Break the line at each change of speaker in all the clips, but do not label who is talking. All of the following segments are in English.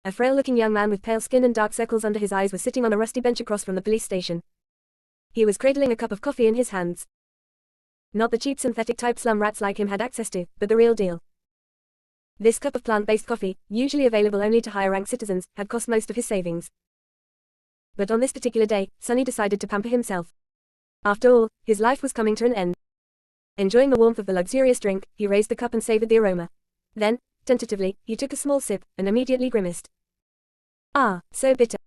A frail-looking young man with pale skin and dark circles under his eyes was sitting on a rusty bench across from the police station. He was cradling a cup of coffee in his hands. Not the cheap synthetic type slum rats like him had access to, but the real deal. This cup of plant-based coffee, usually available only to higher-ranked citizens, had cost most of his savings. But on this particular day, Sonny decided to pamper himself. After all, his life was coming to an end. Enjoying the warmth of the luxurious drink, he raised the cup and savored the aroma. Then, tentatively, he took a small sip, and immediately grimaced. Ah, so bitter.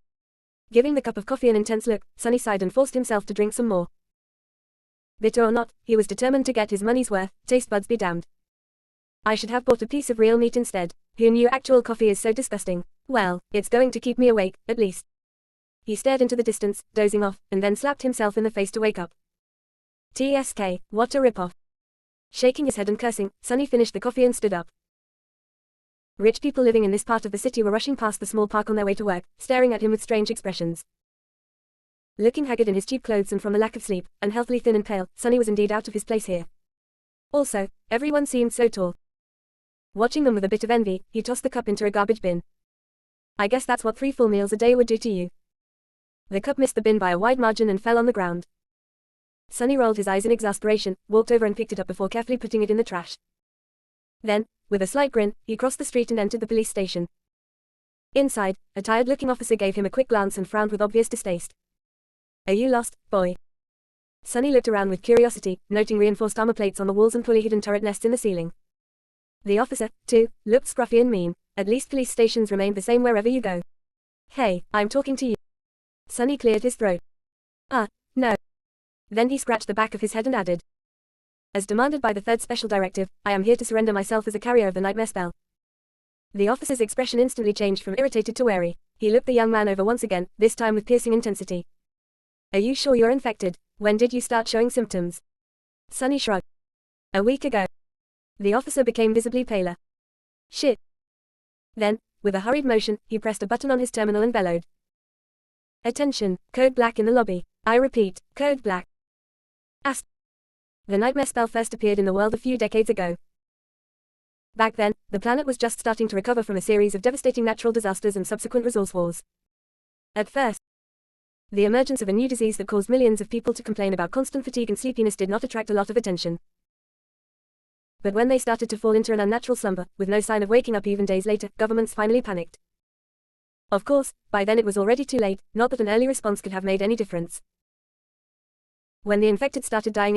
Giving the cup of coffee an intense look, Sonny sighed and forced himself to drink some more. Bitter or not, he was determined to get his money's worth, taste buds be damned. I should have bought a piece of real meat instead. Who knew actual coffee is so disgusting? Well, it's going to keep me awake, at least. He stared into the distance, dozing off, and then slapped himself in the face to wake up. TSK, what a rip-off. Shaking his head and cursing, Sonny finished the coffee and stood up. Rich people living in this part of the city were rushing past the small park on their way to work, staring at him with strange expressions. Looking haggard in his cheap clothes and from the lack of sleep, unhealthily thin and pale, Sonny was indeed out of his place here. Also, everyone seemed so tall. Watching them with a bit of envy, he tossed the cup into a garbage bin. I guess that's what 3 full meals a day would do to you. The cup missed the bin by a wide margin and fell on the ground. Sonny rolled his eyes in exasperation, walked over and picked it up before carefully putting it in the trash. Then, with a slight grin, he crossed the street and entered the police station. Inside, a tired-looking officer gave him a quick glance and frowned with obvious distaste. Are you lost, boy? Sonny looked around with curiosity, noting reinforced armor plates on the walls and fully hidden turret nests in the ceiling. The officer, too, looked scruffy and mean. At least police stations remained the same wherever you go. Hey, I'm talking to you. Sonny cleared his throat. No. Then he scratched the back of his head and added. As demanded by the 3rd Special Directive, I am here to surrender myself as a carrier of the nightmare spell. The officer's expression instantly changed from irritated to wary. He looked the young man over once again, this time with piercing intensity. Are you sure you're infected? When did you start showing symptoms? Sonny shrugged. A week ago. The officer became visibly paler. Shit. Then, with a hurried motion, he pressed a button on his terminal and bellowed. Attention, code black in the lobby. I repeat, code black. The nightmare spell first appeared in the world a few decades ago. Back then, the planet was just starting to recover from a series of devastating natural disasters and subsequent resource wars. At first, the emergence of a new disease that caused millions of people to complain about constant fatigue and sleepiness did not attract a lot of attention. But when they started to fall into an unnatural slumber, with no sign of waking up even days later, governments finally panicked. Of course, by then it was already too late, not that an early response could have made any difference. When the infected started dying in